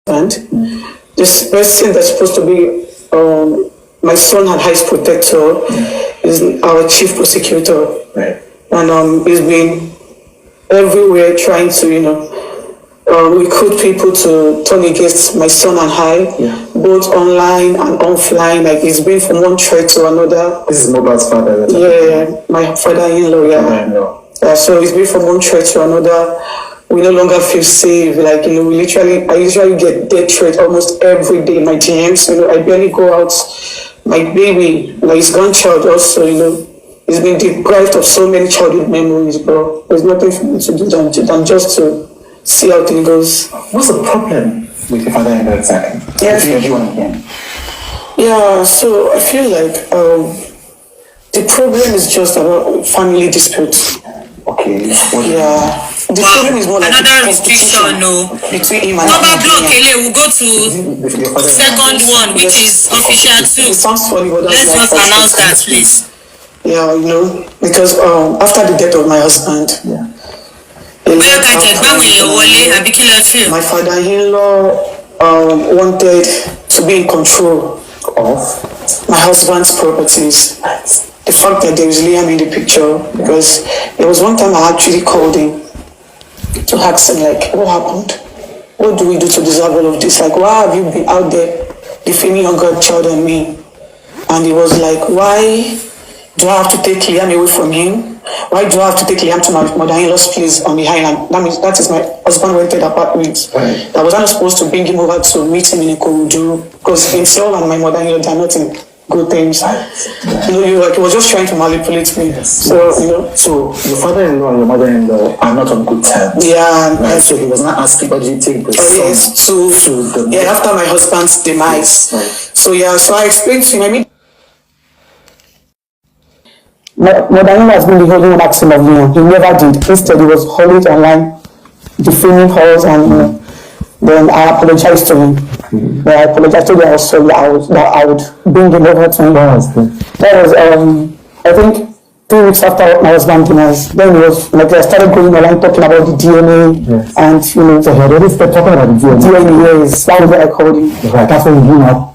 And this person that's supposed to be my son and highest protector is our chief prosecutor. Right. And he's been everywhere trying to, recruit people to turn against my son and I, both online and offline. Like, he's been from one threat to another. This is Mohbad's father. Yeah, my father-in-law, so he's been from one threat to another. We no longer feel safe. Like, I usually get death threat almost every day in my DMs. I barely go out. My baby, his grandchild also, he's been deprived of so many childhood memories, but there's nothing for me to do than just to see how things goes. What's the problem with your father-in-law exactly? Yes. Yeah, so I feel like the problem is just about family disputes. Okay. Yeah. The problem is more like another restriction, between him and Number block, we'll go to second one, which is official too. It sounds funny, but let's just announce that, please. Yeah, because after the death of my husband, my father-in-law wanted to be in control of my husband's properties. The fact that there is Liam in the picture, because there was one time I actually called him to ask him, like, what happened? What do we do to deserve all of this? Like, why have you been out there defaming your godchild and me? And he was like, why do I have to take Liam away from him? Why do I have to take Liam to my mother-in-law's place on the island? That is my husband rented apartment. Right. I was not supposed to bring him over to meet him in Ikorodu, because himself and my mother-in-law, they are not in good things. He was just trying to manipulate me. Yes. So your father-in-law and your mother-in-law are not on good terms. Yeah. Right. So he was not asking, but you take the son to after my husband's demise. Right. So I explained to him. My mother-in-law has been the holding maxim of me. He never did. Instead, he was always online, defaming her, and then I apologized to him. Then I apologized to him. I was sorry that I would bring him over to him. That was, I think, 3 weeks after my husband demise. Then he was like, I started going online talking about the DNA, and So he already started talking about the DNA. Yes, that was what I called him. Right. That's what you do now.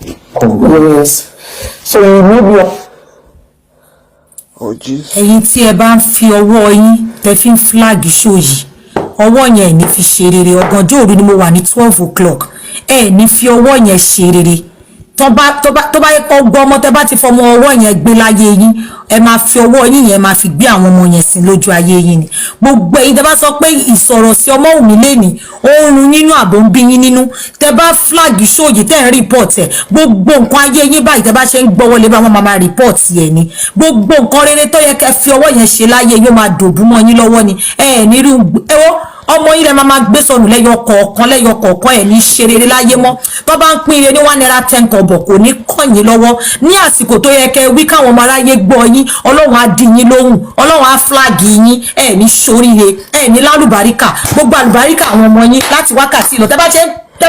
Yes. So he made me. ẹ̀yin tí ẹ bá ń fi ọwọ́ yín tẹ́ fi ń flag show yìí ọwọ́ yẹn ní fi ṣe rere ọ̀gànjọ́ òru ni mo wà ní 12 o'clock ẹ ní fi ọwọ́ yẹn ṣe rere tó bá yẹ kó gbọ́ ọmọ tẹ́ bá ti fọmọ ọwọ́ yẹn gbé láyé yín ẹ máa fi ọwọ́ yín yẹn máa fi gbé àwọn ọmọ yẹn sìn lójú ayé yín ni gbogbo ẹ̀yin tẹ́ bá sọ pé ìsọ̀rọ̀ sí ọmọ Wumi lẹ́ni ó ń run nínú àbò ń bí yín nínú tẹ́ bá flag show yìí tẹ́ ń report ẹ̀ gbogbo nǹkan ayé yín báyìí tẹ́ bá ṣe ń gbọ́wọ́ lé bá wọn máa report ẹ̀ ni gbogbo nǹkan rere tó yẹ kẹ́ fi ọwọ́ yẹn ṣe láyé yóò máa dòbú mọ́ yín lọ́wọ́ ni ẹ nírú ọmọ yín lẹ máa gbé sọnù lẹ́yọ kọ̀ọ̀kan ẹ̀ ní ṣe rere láyé mọ́ tó bá ń pín ire ní 1 naira 10 kọ̀bọ̀ kò ní kàn yín lọ́wọ́ ní àsìkò tó yẹ kẹ́ wí káwọn ọmọ aráyé gbọ́ yín ọlọ́run á dí yín lóhùn ọlọ́run á flag yín ẹ̀ ní ṣoríire ẹ̀ ní lálùbáríkà gbogbo àlùbáríkà àwọn ọmọ yín láti wákàtí lọ tẹ́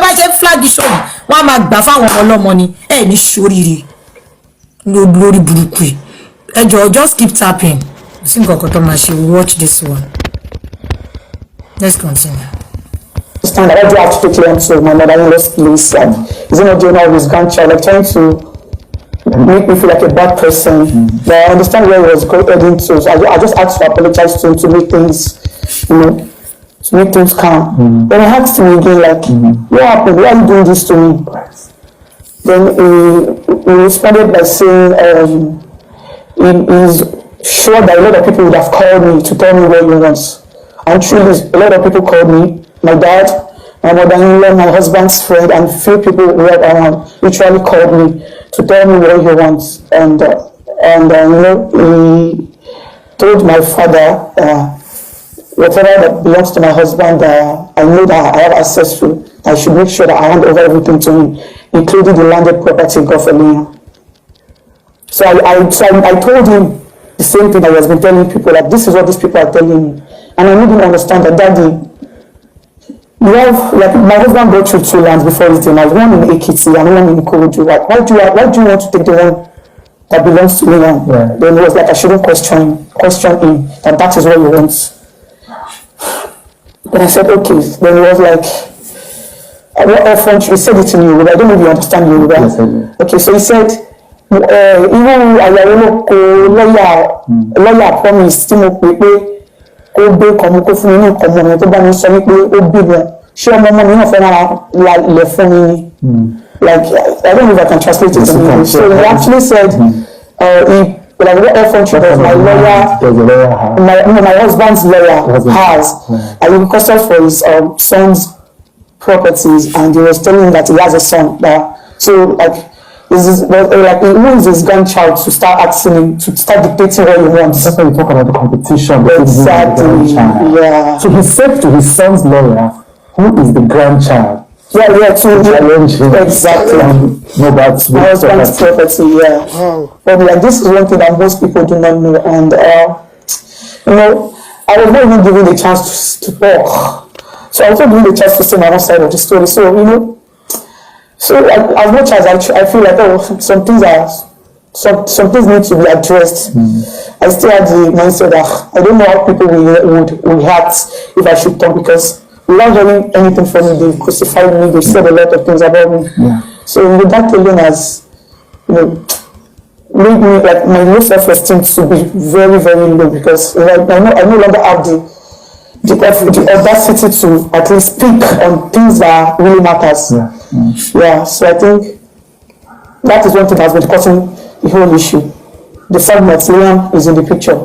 bá ṣe flag ṣòwò wọ́n á máa gbà fáwọn ọmọ ọlọ́mọ ni ẹ̀ ní ṣoríire lórí burúkú ẹ jọ̀ọ́ just keep tapping sí nǹkan kan tó máa ṣe watch this one. Let's continue. Understand that I do have to take Liam to my mother-in-law's place, and he's not doing all his grandchild, like trying to make me feel like a bad person. But I understand where he was heading to, so I just had to apologize to him to make things, to make things calm. Then I asked him again, like, what happened? Why are you doing this to me? Then he responded by saying he's sure that a lot of people would have called me to tell me what he wants. And truly, a lot of people called me, my dad, my mother-in-law, my husband's friend, and few people right around literally called me to tell me what he wants. And he told my father, whatever that belongs to my husband, I know that I have access to. I should make sure that I hand over everything to him, including the landed property God for Liam. So I told him the same thing that he has been telling people, like, this is what these people are telling me. And I made him understand that, Daddy, you have, like, my husband brought you 2 lands before his demise, one in Ekiti and one in Ikorodu. Like, why do you want to take the one that belongs to me? And then he was like, I shouldn't question him, that is what he wants. Then I said, okay. Then he was like, what orphan, he said it in Yoruba, I don't know if you understand Yoruba. Yes, I do. Okay, so he said, irú àyàwó ló kó lọ́yà promise tí mo pè pé kó gbé kọ̀mú kó fún mi ní ìkọ̀mú mi tó bá mi sọ wípé ó bímọ ṣé ọmọ mi náà fẹ́ máa lẹ̀ fún mi ni. Like, I don't know if I can translate it in English. So he actually said, like what orphan does my lawyer, my husband's lawyer has, and he requested for his son's properties, and he was telling him that he has a son. So like, who is his grandchild to start asking him to start dictating what he wants? That's why we talk about the competition between Exactly. him and the grandchild. Yeah. So he said to his son's lawyer, who is the grandchild? To challenge him. Exactly. Mohbad's My husband's property, yeah. But like, this is one thing that most people do not know, and you know, I was not even given the chance to talk, so I was not given the chance to say my own side of the story. So you know, so like, as much as I feel like some things need to be addressed, I still have the mindset that I don't know how people would react if I should talk, because without hearing anything from me, they crucified me, they said a lot of things about me. Yeah. So that alone has, you know, made me, like, my low self-esteem to be very, very low, because like, I no longer have the audacity to at least speak on things that really matters. Yeah, so I think that is one thing that has been causing the whole issue. The fact that Liam is in the picture.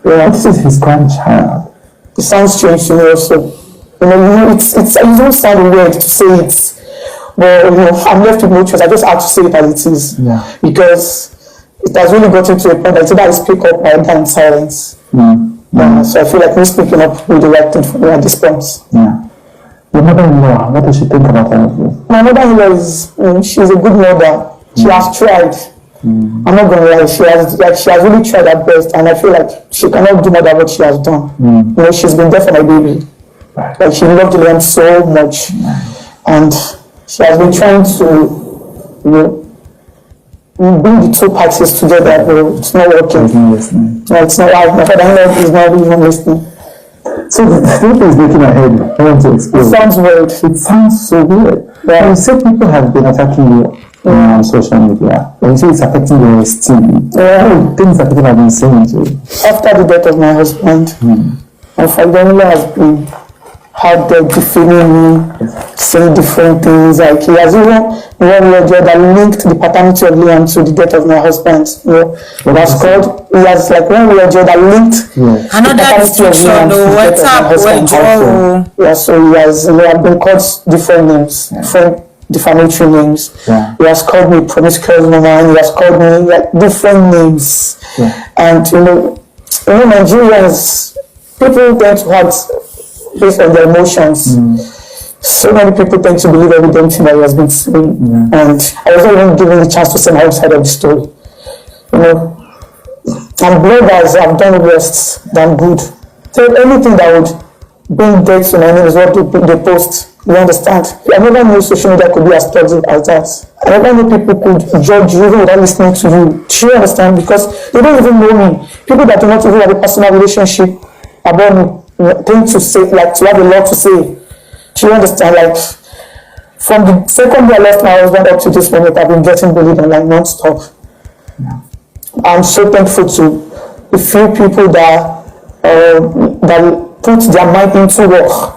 Yeah, this is his grandchild. It sounds strange to me also. You know, it don't sound weird to say it, but you know, I'm left with no choice. I just have to say it as it is, because it has really gotten to a point that either I speak up or I die in silence. So I feel like me speaking up will be the right thing for me at this point. Your mother-in-law, what does she think about all of this? My mother-in-law is, she's a good mother. She has tried. I'm not gonna lie, she has really tried her best, and I feel like she cannot do more than what she has done. You know, she's been there for my baby. Like, she loved Liam so much, and she has been trying to, you know, bring the two parties together, but it's not working. Not listening. No, it's not. My father-in-law is not even listening. So the thing is making my head. I want to explain. It sounds weird. It sounds so weird. You say people have been attacking you on social media. When you say it's affecting your esteem, things that people have been saying to you. After the death of my husband, my father-in-law has been out there defaming me, saying different things. Like, he has even one word that linked the paternity of Liam to the death of my husband. You know, he has like one word that linked another description. What's up? Yeah, so he has, you know, I've been called different names, different defamatory names. He has called me promiscuous woman. He has called me like different names. And you know, Nigerians, people tend to have, based on their emotions. So many people tend to believe everything that he has been saying, and I was not even given the chance to say my own side of the story. You know, and bloggers have done worse than good. So anything that would bring death to my name is what they post. You understand? I never knew social media could be as toxic as that. I never knew people could judge you even without listening to you. Do you understand? Because they don't even know me. People that do not even have a personal relationship about me tend to say, like, to have a lot to say. Do you understand? Like, from the second day I left my husband up to this moment, I've been getting bullied online non-stop. I'm so thankful to the few people that put their mind into work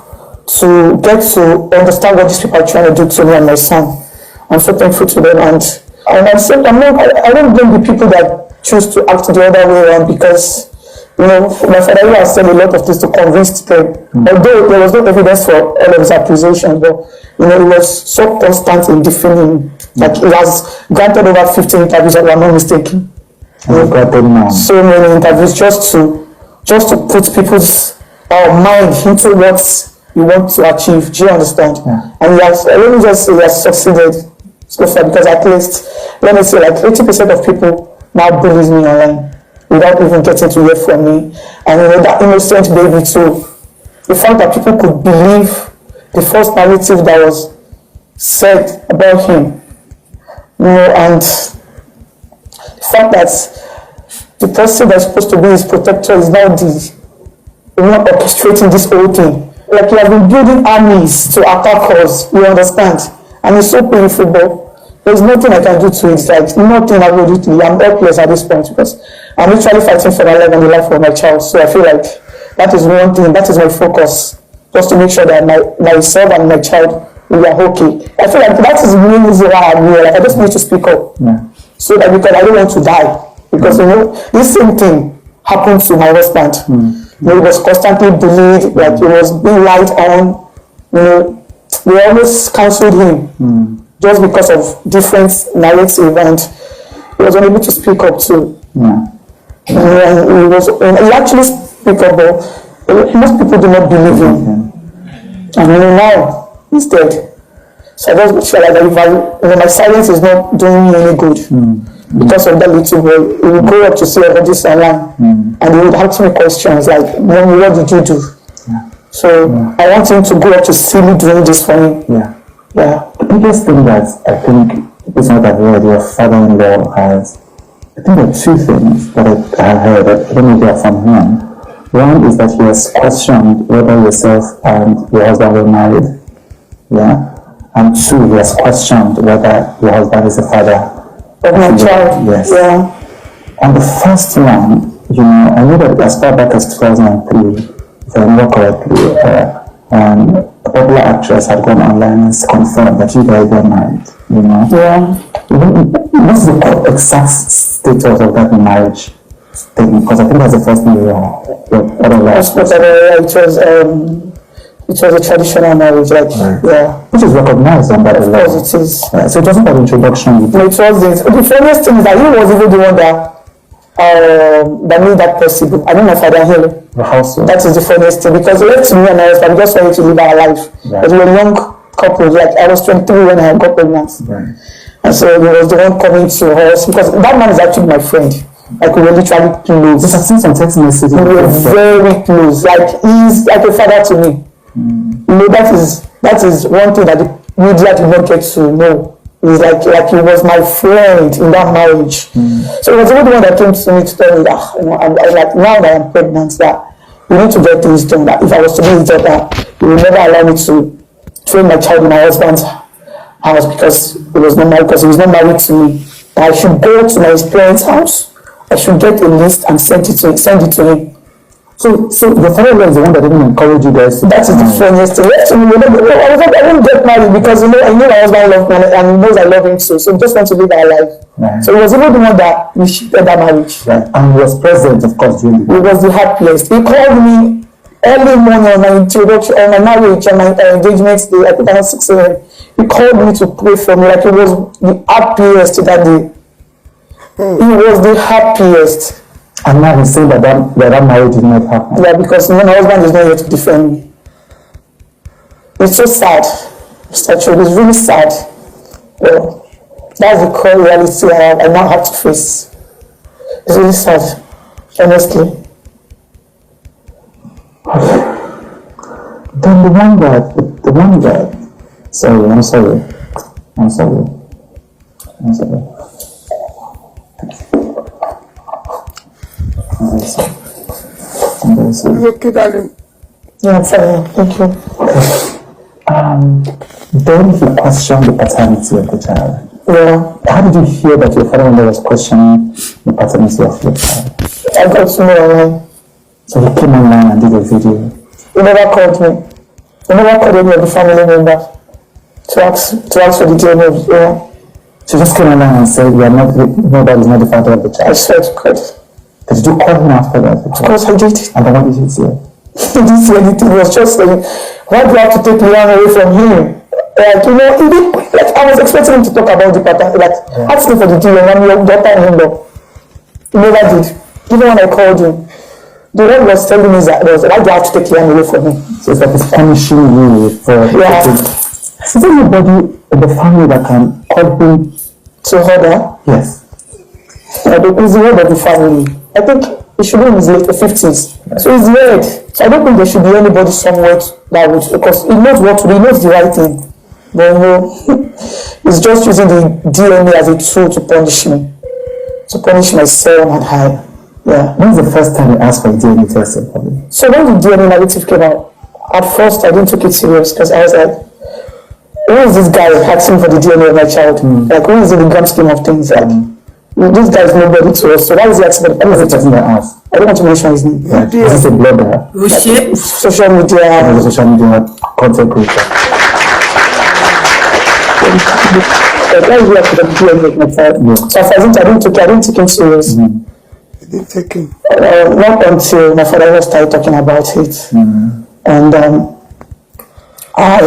to get to understand what these people are trying to do to me and my son. I'm so thankful to them, and I don't blame the people that choose to act the other way around, because you know, my father has said a lot of things to convince them. Although there was no evidence for all of his accusations, but you know, he was so constant in defending. Like, he has granted over 15 interviews, if I'm not mistaken. So many interviews just to put people's mind into what you want to achieve. Do you understand? And let me just say he has succeeded so far, because at least, let me say, like 80% of people now bullies me online without even getting to hear from me. And you know, that innocent baby too. The fact that people could believe the false narrative that was said about him. You know, and the fact that the person that's supposed to be his protector is now the one orchestrating this whole thing. like he has been building armies to attack us, you understand? And it's so painful, but there's nothing I can do to it, like nothing absolutely. I'm helpless at this point because I'm literally fighting for my life and the life of my child. So I feel like that is one thing, that is my focus, just to make sure that myself and my child, we are okay. I feel like that is the main reason why I'm here, like I just need to speak up. Yeah. So that because I don't want to die. Because this same thing happened to my husband. He was constantly bullied, like he was being lied on. They always cancelled him just because of different narrative, and he was unable to speak up too. And he actually speak up, but most people do not believe him. And now he's dead. So I just feel like if my silence is not doing me any good. Because of that little boy, he would go up to see all this online, and he would ask me questions like, "Mommy, what did you do?" So I want him to go up to see me doing this for me. The biggest thing that I think is not that heard your father-in-law has, I think there are two things that I heard that I don't know if they are from him. One is that he has questioned whether yourself and your husband were married. And two, he has questioned whether your husband is a father of my child. Yes. On the first one, I know that as far back as 2003, if I remember correctly, a popular actress had gone online and confirmed that you guys were married. What's the exact status of that marriage thing? Because I think that's the first thing it was a traditional marriage, which is recognized under the law. Of course it is. So it doesn't have introduction. No, it wasn't. The funniest thing is that he was even the one that made that possible. I don't know if I can hear you. How so? That is the funniest thing, because he left to me and I just wanted to live our life. But we were young couple, like I was 23 when I got pregnant. And so he was the one coming to us, because that man is actually my friend. Like we were literally close. I've seen some text messages. We were very close. Like he's like a father to me. That is one thing that the media did not get to know. He's like he was my friend in that marriage. So it was really the one that came to me to tell me that I was like, now that I'm pregnant, that we need to get things done. That if I was to be his daughter, he would never allow me to train my child in my husband's house because he was not married to me. That I should go to my parents' house. I should get a list and send it to him. So your father is the one that didn't encourage you guys. That is the funniest thing. I didn't get married because I knew my husband loved me and he knows I love him too. So he just wants to live our life. So he was even the one that initiated that marriage. And he was present, of course, during He was the happiest. He called me early morning on my introduction, on my marriage, and my engagement day. I think around 6 a.m. He called me to pray for me. Like he was the happiest that day. He was the happiest. And now he's saying that marriage did not happen. Yeah, because my husband is not here to defend me. It's so sad. It's really sad. Well, that's the core reality I now have to face. It's really sad, honestly. Then the one that, I'm sorry. Okay, darling. Yeah, I'm fine. Thank you. Then he questioned the paternity of the child. Yeah. How did you hear that your father-in-law was questioning the paternity of your child? I got to know online. So he came online and did a video. He never called me. He never called any of the family members to ask for the DNA. She just came online and said, nobody is not the father of the child. I swear to God. Did you call him after that? Of course I did. And then what did he say? He didn't say anything. He was just saying, why do I have to take Leanne away from him? I was expecting him to talk about the pattern, asking for the DNA and your daughter-in-law. He never did. Even when I called him, the one was telling me that why do I have to take Leanne away from him? So it's like he's punishing you for... Is there anybody in the family that can call him to her? Yes. He's the head of the family. I think he should be in his late 50s. So he's the head. So I don't think there should be anybody somewhere that would, because he knows what to do, he knows the right thing. But he's just using the DNA as a tool to punish me. To punish my son and I. Yeah. When was the first time you asked for a DNA test? So when the DNA negative came out, at first I didn't take it serious because I was like, who is this guy asking for the DNA of my child? Like, who is in the grand scheme of things? Like, this guy is nobody to us, so why is he asking for the DNA? I don't want to mention his name. Yeah. Is it a blogger? Oh shit. Social media. Social media content creator. Why is he asking for the DNA of my child? So I didn't take him serious. Not until my father started talking about it. And I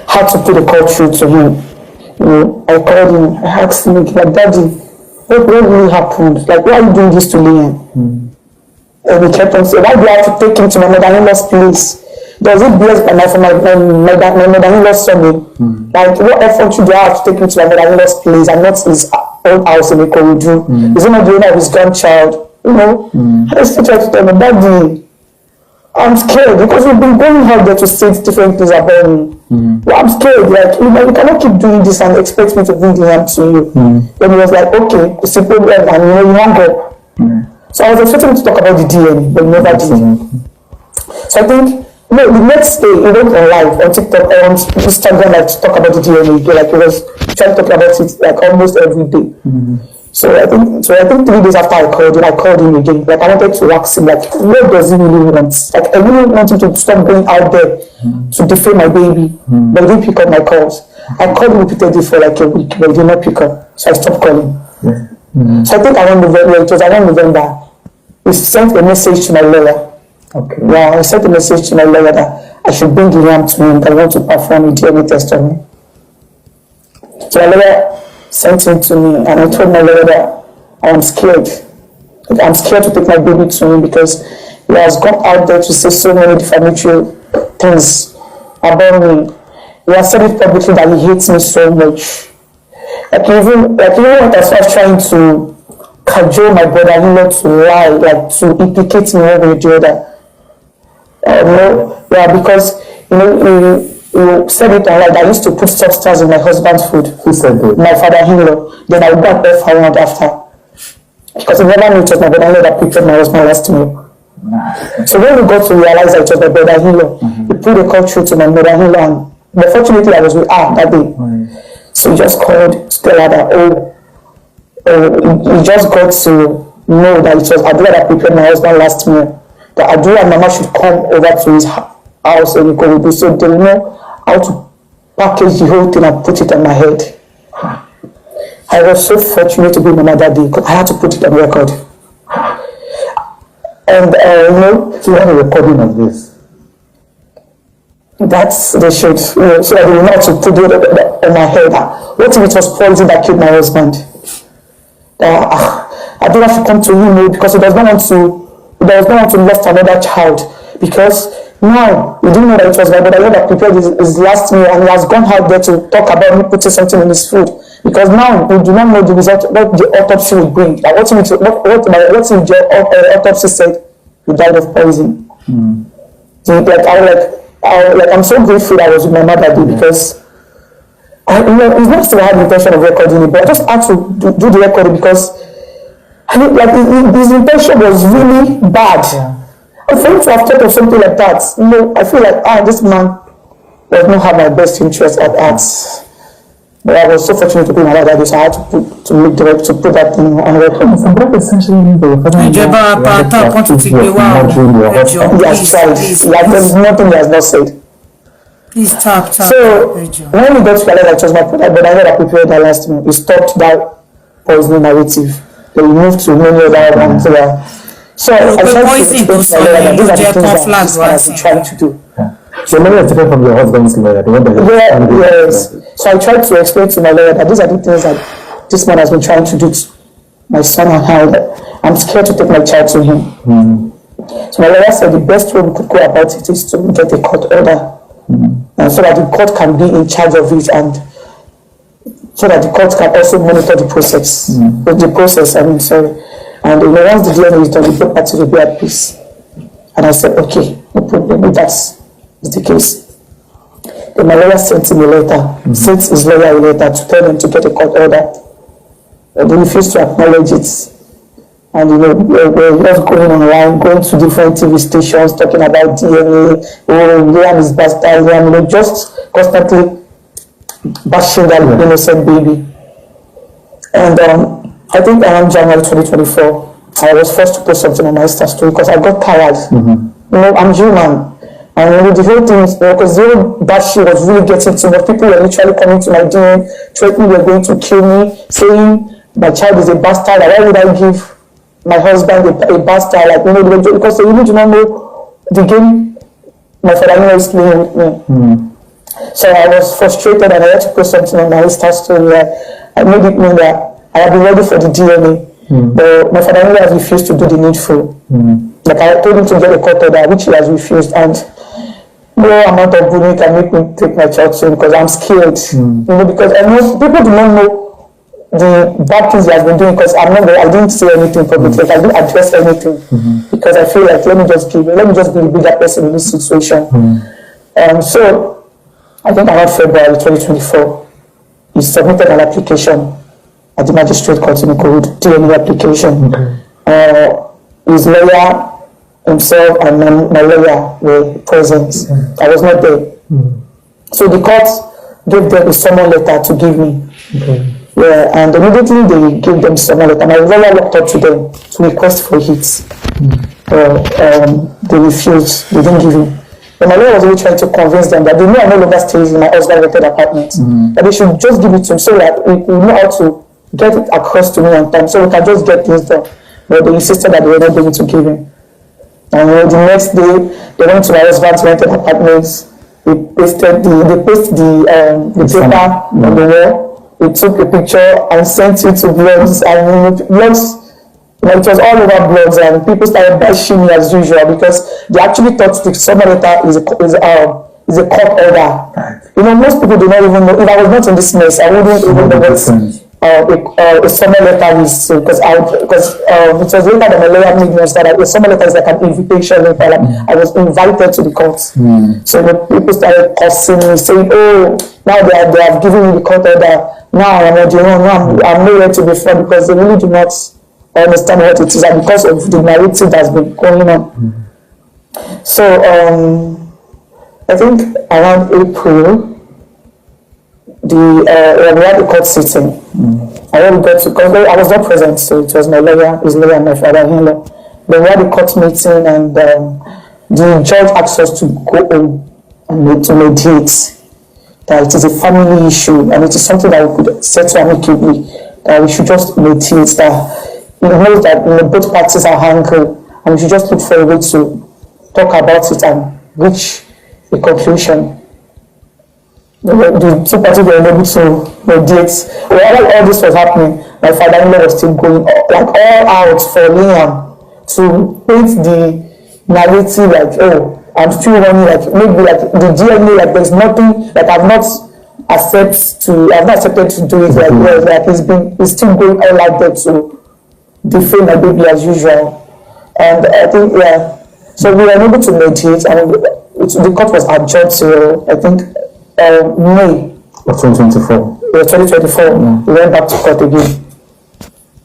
had to put a call through to him. You know, I called him, I asked him, like, Daddy, what really happened? Like, why are you doing this to Liam? And he kept on saying, why do I have to take him to my mother-in-law's place? Does it blessed by my mother-in-law's son? Like, what effort do I have to take him to my mother-in-law's place and not his own house in Ikorodu? Is he not the owner of his grandchild? You know? I still try to tell him, Daddy, I'm scared because we've been going out there to say different things about me. Well, I'm scared, like, you cannot keep doing this and expect me to bring the hand to you. Then he was like, okay, it's a problem, and you won't go. So I was expecting him to talk about the DNA, but he never did. So I think, the next day he went on live on TikTok or on Instagram, like, to talk about the DNA again. Like, he was trying to talk about it like almost every day. So I think 3 days after I called him again. Like, I wanted to ask him, like, what does he really want? Like, I really want him to stop going out there to defame my baby, but he didn't pick up my calls. I called him repeatedly for like a week, but he did not pick up, so I stopped calling. So I think around November, he sent a message to my lawyer. Okay. Yeah, I sent a message to my lawyer that I should bring Liam to him, that I want to perform a DNA test on me. So my lawyer sent him to me, and I told my lawyer that I am scared. I'm scared to take my baby to him because he has gone out there to say so many defamatory things about me. He has said it publicly that he hates me so much. Like even when I was trying to cajole my brother-in-law to lie, like to implicate me one way or the other. Because he said it online that I used to put substance in my husband's food. Who said that? My father-in-law. Then I would go and F around after. Because he never knew it was my brother-in-law that prepared my husband's last meal. So when we got to realize that it was my brother-in-law, he put a call through to my mother-in-law, and fortunately I was with her that day. So he just called to tell her that, he just got to know that it was Adua that prepared my husband's last meal. That Adua and Mama should come over to his house and Ikorodu, so they will know how to package the whole thing and put it on my head. I was so fortunate to be Mama that day because I had to put it on record. And so you have a recording of this. That's the shit, so that they will not to put it on my head. What if it was poison that killed my husband? I don't have to come to him because he does not want to lost another child, because now he didn't know that it was my brother that prepared his last meal, and he has gone out there to talk about me putting something in his food, because now we do not know the result, what the autopsy will bring. Like what if the autopsy said he died of poison? So I'm so grateful that I was with my mother that day, because it's not still I had the intention of recording it, but I just had to do the recording because his intention was really bad. And for him to have thought of something like that, I feel like this man does not have my best interest at heart. But I was so fortunate to be my mother, so I had to put that thing on record. So that essentially means that Yes, like there's nothing he has not said. Please tap. So when we got to realize that it was my brother that prepared that last meal, we stopped that poisoning narrative. Then we moved to many other ones. So I tried to explain to my lawyer that these are the things that this man has been trying to do. So many are different from your husband's lawyer, the one that yes. So I tried to explain to my lawyer that these are the things that this man has been trying to do to my son, and how that I'm scared to take my child to him. So my lawyer said the best way we could go about it is to get a court order. And so that the court can be in charge of it, and so that the court can also monitor the process. And once the DNA is done, the both parties will be at peace. And I said, okay, no problem, if that's the case. Then my lawyer sent him a letter, sent his lawyer a letter to tell him to get a court order. And they refused to acknowledge it. And we're just going online, going to different TV stations, talking about DNA, Liam is bastard, Liam, just constantly bashing that innocent baby. And I think around January 2024, I was forced to post something on my Insta story because I got tired. I'm human. And the whole thing is, because the whole bad shit was really getting to me. People were literally coming to my DM, threatening they were going to kill me, saying my child is a bastard. Like, why would I give my husband a bastard? Like, because they really do not know the game my father-in-law is playing with me. So I was frustrated and I had to post something on my Insta story where I made it known that I had been ready for the DNA. But my father-in-law has refused to do the needful. Like, I told him to get a court order, which he has refused, and no amount of bullying can make me take my child soon because I'm scared. Because I know people do not know the bad things he has been doing because I didn't say anything publicly, I didn't address anything because I feel like let me just be a bigger person in this situation. So I think around February 2024, he submitted an application at the magistrate court in Ikorodu, DNA application. His lawyer himself and my lawyer were present. I was not there. So the court gave them a summon letter to give me. Yeah, and immediately they gave them summon letter. My lawyer walked up to them to request for it. They refused. They didn't give me. And my lawyer was really trying to convince them that they know I no longer stays in my husband's rented apartment. That they should just give it to him so that we know how to get it across to me on time so we can just get things done. But they insisted that they were not going to give him. And the next day, they went to my husband's rented apartments. They pasted the paper on the wall. They took a picture and sent it to blogs. And blogs, it was all over blogs, and people started bashing me as usual because they actually thought the summon letter is a court order. Most people do not even know. If I was not in this mess, I wouldn't even know what a summon letter is, because it was later that my lawyer made me understand that a summon letter is like an invitation letter. Like I was invited to the court. So people started cursing me, saying, "Oh, now they have given me the court order. Now I'm nowhere to be found," because they really do not understand what it is, and because of the narrative that's been going on. So I think around April, we had the court sitting. I already got to, because I was not present, so it was my lawyer, his lawyer, and my father-in-law. Then we had the court meeting, and the judge asked us to go home and to mediate. That it is a family issue, and it is something that we could settle amicably. That we should just mediate. That he knows that both parties are angry, and we should just look for a way to talk about it and reach a conclusion. The two parties were able to mediate. While all this was happening, my father-in-law was still going like all out for Liam to paint the narrative like, oh, I'm still running, like maybe like the DNA, like there's nothing, like I've not accepted to do it, like he's still going all out there to defame my baby as usual. And I think so we were able to mediate, and the court was adjourned to I think May of 2024. 2024. We went back to court again.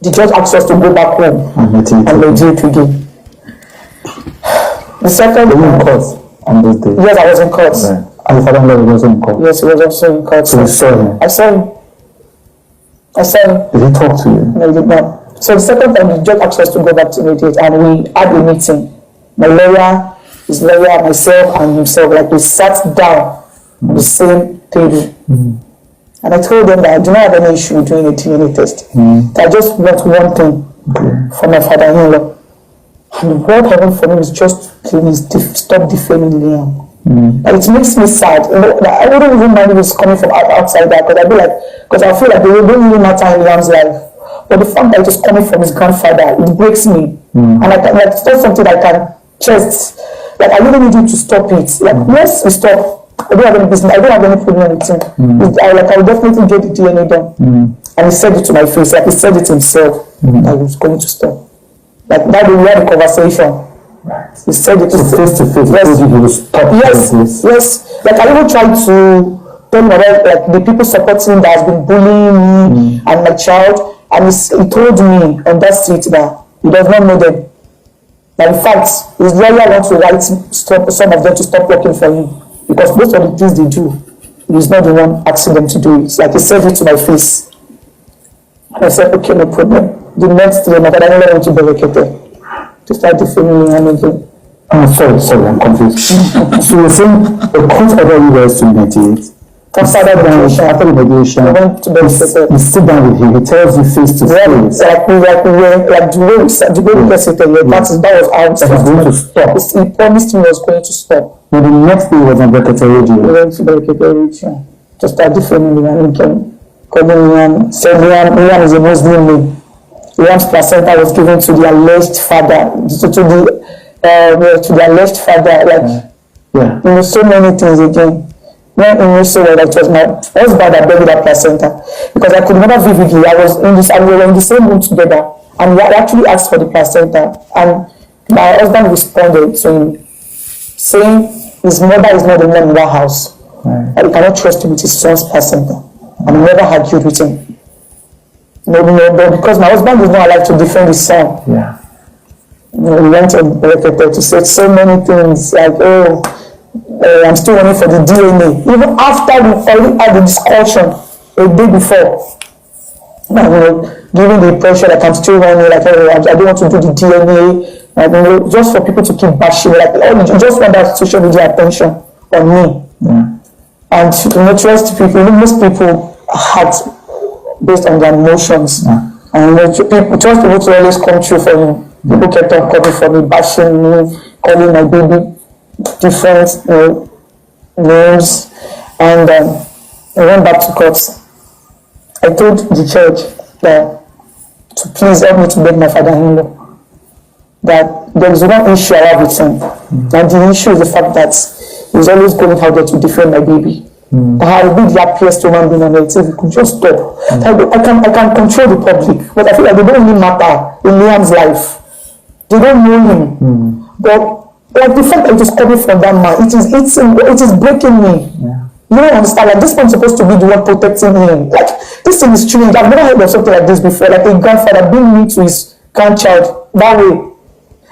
The judge asked us to go back home and mediate again. The second in court on those days. Yes, I was in court. Right. And the father-in-law was also in court. Yes, he was also in court. So you saw him? I saw him. Did he talk to you? No, he did not. So the second time, the judge asked us to go back to mediate, and we had a meeting. My lawyer, his lawyer, myself, and himself, like we sat down on the same table. And I told them that I do not have any issue doing a DNA test. That I just want one thing for my father-in-law. And what I want from him is just please stop defaming Liam. And it makes me sad. I wouldn't even mind if it's coming from outside that, because I feel like they don't really matter in Liam's life. But the fact that it is coming from his grandfather, it breaks me. And it's not something I can just, I really need you to stop it. Once we stop, I don't have any business, I don't have any problem with him. I will definitely get the DNA done. And he said it to my face, he said it himself, that he was going to stop. That we had a conversation. He said it face to face. Yes. He will stop. Yes. I even tried to tell him about the people supporting him that has been bullying me and my child, and he told me on that street that He does not know them. And in fact, his lawyer wants to write some of them to stop working for him because most of the things they do, he's not the one asking them to do it. It's like he said it to my face. And I said, okay, no problem. The next day, my father went to Berekete to start defaming me and everything. Sorry, I'm confused. So you're saying the court ordered you guys to mediate? After the mediation, I went to Berekete. You sit down with him, he tells you face to face. Like the way we presented, that was how he's going to stop. He promised me he was going to stop. But the next day he was on Berekete Radio. We went to Berekete Radio to start defaming me and again. Calling Liam, said Liam is a Muslim name. Liam's placenta was given to the alleged father, to the alleged father, like, so many things again. When he knew so well that it was my husband that buried that placenta, because I could remember vividly, we were in the same room together, and we had actually asked for the placenta, and my husband responded to him, saying his mother is not the one in that house, and he cannot trust him with his son's placenta. And I never argued with him. No, but because my husband is not allowed to defend his son. Yeah. He went on Berekete to say so many things like, I'm still waiting for the DNA. Even after we already had the discussion a day before, giving the impression that I'm still waiting, like, I don't want to do the DNA, like, just for people to keep bashing, like, you just want that social media attention on me. Yeah. And trust people, most people act based on their emotions. And trust people to always come true for me. People kept on coming for me, bashing me, calling my baby different names. And I went back to court. I told the judge that to please help me to beg my father-in-law that there is one issue I have with him. And the issue is the fact that he's always going out there to defend my baby. I will be the happiest human being on earth if you could just stop. I can control the public, but I feel like they don't really matter in Liam's life. They don't know him. But like the fact that it is coming from that man, it is breaking me. You don't understand, like this one's supposed to be the one protecting him. Like this thing is strange. I've never heard of something like this before, like a grandfather being mean to his grandchild that way.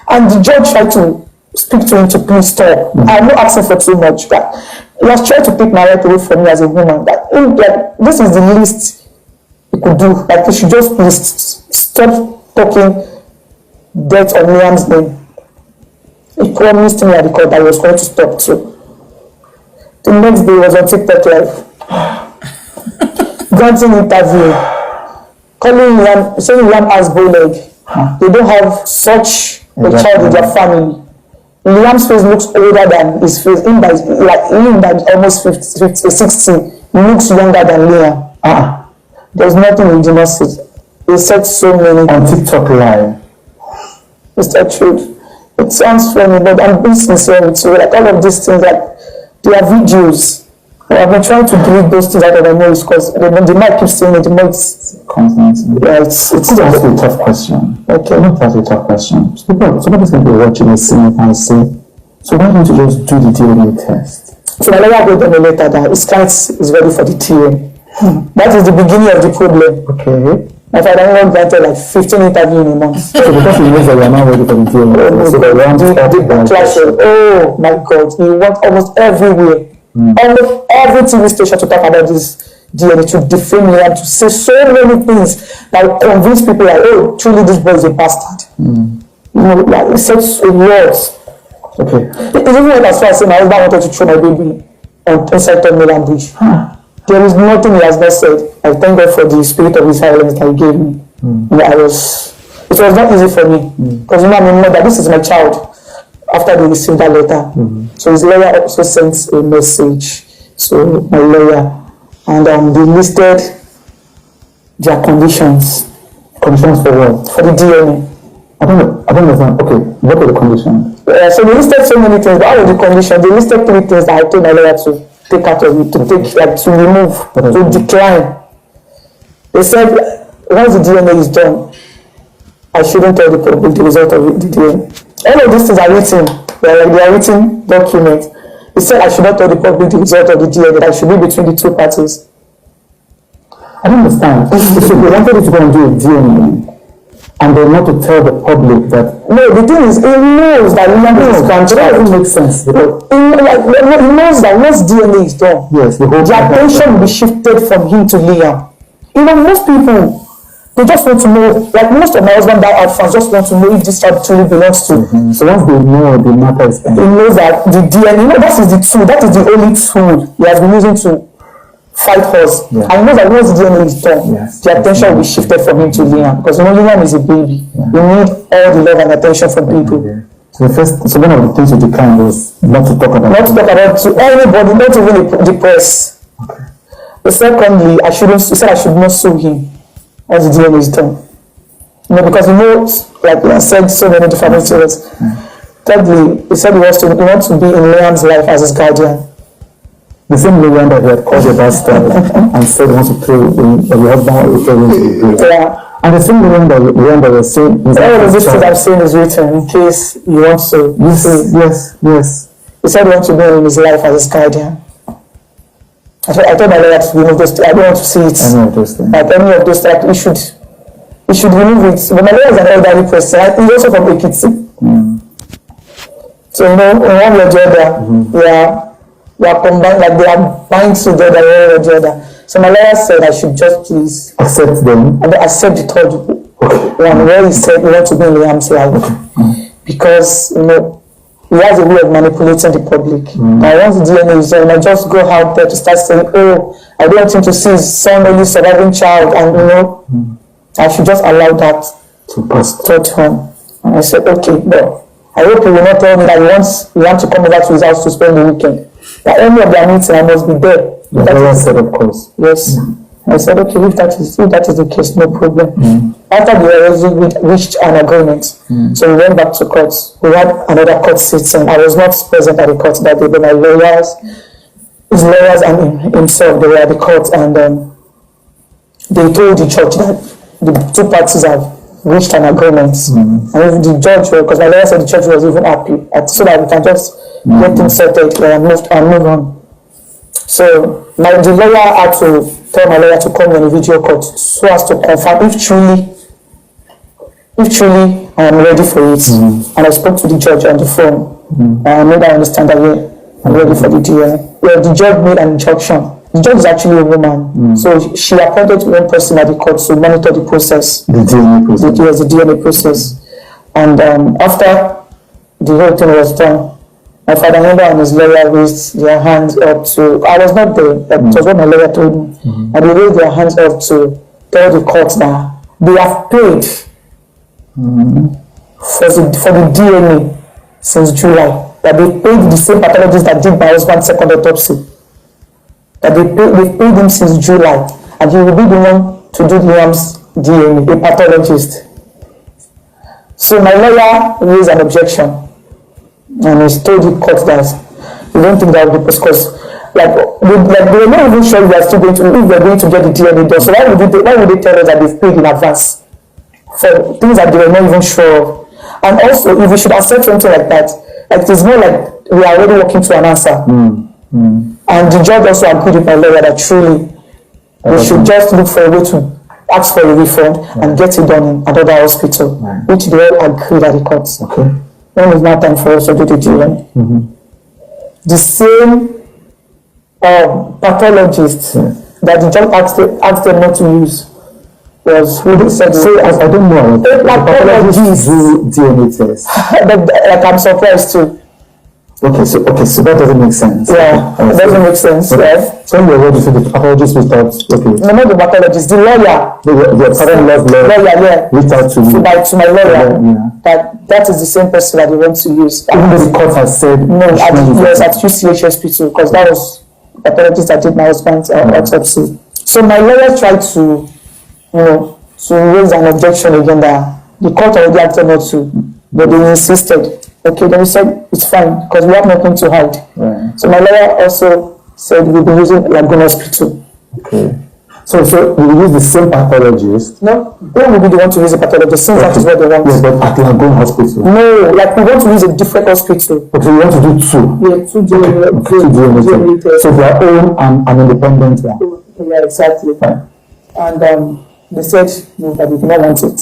And the judge tried to speak to him to please stop. I'm not asking for too much. That he has tried to take my right away from me as a woman. That like this is the least he could do. Like he should just please stop talking death on Liam's name. He promised me at the court that he was going to stop too. The next day he was on TikTok live, granting interview, calling Liam, saying Liam has bow leg. They don't have such a child in their family. Liam's face looks older than his face. Him that almost 60, he looks younger than Liam. There's nothing he did not say. He said so many on TikTok live. It's the truth. It sounds funny, but I'm being sincere with you. Like all of these things, like they are videos. I've been trying to delete those things out of my nose because they might keep saying it. The more it's content. Yeah, it's a tough question. Okay. That's a tough question. Somebody's going to be watching this scene and say, so why don't you just do the DNA test? So my lawyer wrote them a letter that his client is ready for the TM. That is the beginning of the problem. Okay. My father-in-law granted like 15 interviews in a month. So because he knows that we are not ready for the TM. Oh my God, he went almost everywhere. Almost every TV station to talk about this DNA, to defame Liam, to say so many things that will convince people like, oh, truly this boy is a bastard. You know, like he said words. Okay. It even went as far as saying my husband wanted to throw my baby inside the Milan Bridge. There is nothing he has not said. I thank God for the spirit of his silence that he gave me. It was not easy for me because you know I mean that this is my child. After they received that letter, so his lawyer also sent a message to my lawyer, and they listed their conditions. Conditions for what? For the DNA. I don't understand. Okay, what are the conditions? So they listed so many things, but out of the conditions, they listed 3 things that I told my lawyer to take out of it, to remove, to decline. They said once the DNA is done, I shouldn't tell the public the result of the DNA. All of these things are written. They are written documents. He said I should not tell the public the result of the DNA, that should be between the 2 parties. I don't understand. If they wanted you to go and do a DNA, And then not to tell the public that... No, the thing is, he knows that Liam is his grandchild. That doesn't make sense. He knows that once DNA is done, yes, the attention will be shifted from him to Liam. You know, most people, they just want to know, like most of my husband died fans just want to know if this child truly belongs to. So once they know, the matter is done. He knows that the DNA, you know, that is the tool, that is the only tool he has been using to fight us. Yeah. And he knows that once the DNA is done, the attention will be shifted from him to Liam. Because you know, Liam is a baby. You need all the love and attention from people. So one of the things you declined was not to talk about. Not to talk about to anybody, not even the press. Okay. But secondly, he said I should not sue him once the DNA is done. You know, because he knows, like he has said so many different things. Thirdly, he said he wants to be in Liam's life as his guardian. The same Liam that he had called a bastard and said he wants to pray in the husband will pray. Yeah. And the same Liam that was saying... All of this thing I'm saying is written in case he wants to... Yes. He said he wants to be in his life as his guardian. I told my lawyer to remove those things. I don't want to see it. Any of those things. Like any of those things. He should remove it. But my lawyer is an elderly person. He's also from Ekiti. So, you know, in one way or the other, they are combined, like they are bind together one way or the other. So my lawyer said I should just please accept them. And accept the third one where he said we want to be in Liam's life. Because, you know, he has a way of manipulating the public. Now once the DNA is done, I just go out there to start saying, oh, I don't want him to see his son only surviving child, and you know, I should just allow that to pass third one. And I said, okay, but I hope he will not tell me that he wants to come over to his house to spend the weekend. That any of their meeting I must be there. The lawyer said, of course. Yes. I said, okay, if that is the case, no problem. After we reached an agreement, so we went back to court. We had another court sitting. I was not present at the court that day, but my lawyers, his lawyers and himself, they were at the court, and they told the judge that the two parties have reached an agreement. And the judge, because my lawyer said the judge was even happy, so that we can just get things sorted and move on. So the lawyer had to tell my lawyer to come on a video court so as to confirm if truly I am ready for it. And I spoke to the judge on the phone. And I made her understand that I'm ready for the DNA. Well, the judge made an injunction. The judge is actually a woman. So she appointed one person at the court to monitor the process. The DNA process. The DNA process. And after the whole thing was done, my father-in-law and his lawyer raised their hands up to... I was not there, but it was what my lawyer told me. And they raised their hands up to tell the court that they have paid for the DNA since July. That they paid the same pathologist that did my husband's second autopsy. That they paid him since July. And he will be the one to do Liam's DNA, a pathologist. So my lawyer raised an objection. And he told the court that we don't think that would be because they were not even sure we are still going to, if we're going to get the DNA done. So why would they tell us that they've paid in advance for things that they were not even sure of? And also, if we should accept something like that, like it is more like we are already working to an answer. And the judge also agreed with my lawyer that truly we should just look for a way to ask for a refund and get it done in another hospital, which they all agreed at the courts. Okay. When it's not time for us to do the DNA. The same pathologist that the judge asked them not to use was who they said. So I don't know. The pathologists do DNA tests. Like I'm surprised too. Okay, so that doesn't make sense. Yeah, it doesn't make sense. Yeah. So you're ready to the pathologist reached out. Okay. No, not the pathologist, the lawyer. The father-in-law's lawyer. Reached out to you. To my lawyer. That is the same person that they want to use. Even though the court has said no, at UCH hospital, because that was the pathologist that did my husband's autopsy. So my lawyer tried to, to raise an objection again that the court already acted not to, but they insisted. Okay, then we said it's fine because we have nothing to hide. So my lawyer also said we'll be using Lagoon Hospital. Okay. So we will use the same pathologist? No, they will be the one to use the pathologist since that is what they want. Yes, but at Lagoon Hospital? No, like we want to use a different hospital. Okay, we want to do two? Yeah, two DNA tests. So their own and an independent one? Yeah, exactly. And they said no, that we do not want it.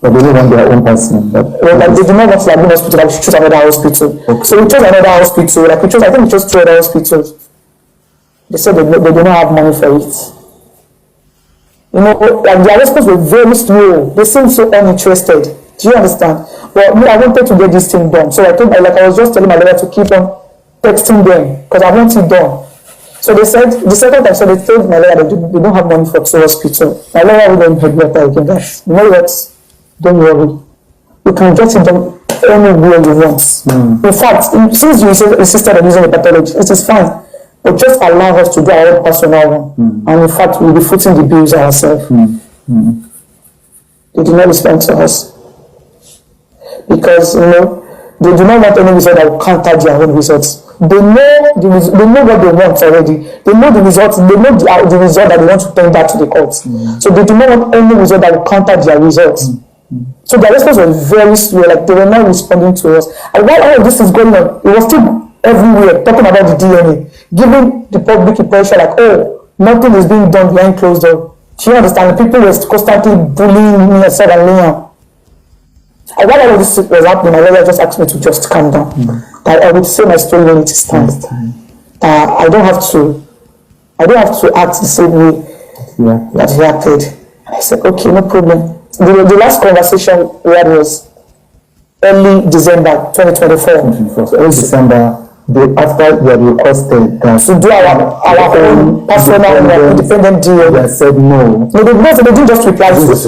But they don't want their own person. Like they do not want to like, hospital, like we should choose another hospital. Okay. So we chose another hospital, like I think we chose 2 other hospitals. They said they do not have money for it. You know, like their response were very slow. They seemed so uninterested. Do you understand? Well, me, I wanted to get this thing done. So I was just telling my lawyer to keep on texting them because I want it done. So they said, the second time, so they told my lawyer that they don't have money for 2 hospitals. My lawyer will then headwater again. That, you know what? Don't worry. You can get it done anywhere you want. In fact, since you insisted on using the pathology, it is fine. But just allow us to do our own personal one. And in fact, we'll be footing the bills ourselves. They did not respond to us. Because, you know, they do not want any result that will counter their own results. They know what they want already. They know the results. They know the result that they want to tender to the courts. So they do not want any result that will counter their results. So their response was very slow. Like they were not responding to us. And while all of this is going on, it was still everywhere talking about the DNA, giving the public impression like, oh, nothing is being done behind closed doors. Do you understand? The people were constantly bullying me and said and Liam. And while all of this was happening, my lawyer just asked me to just calm down. That I would say my story when it is time. I don't have to act the same way that he acted. And I said, okay, no problem. The last conversation we had was early December 2024. So early December, after we had requested that to do our own personal independent deal. They said no. No, they didn't just reply to us.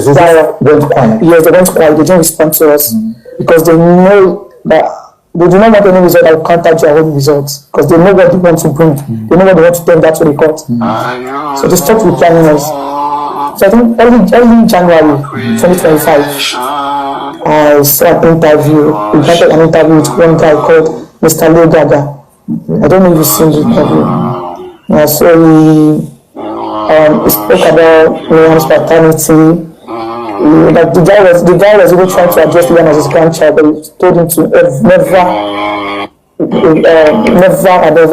Went quiet. Yes, they went quiet. They didn't respond to us because they know that they do not want any result that will counter their own results because they know what they want to bring. They know what they want to tender to the court. So they stopped replying us. So I think early January 2025, I saw an interview. We got an interview with one guy called Mr. Leo Gaga. I don't know if you've seen the interview. Yeah, so he spoke about Leon's paternity. Like the guy was even trying to address Leon as his grandchild, but he told him to never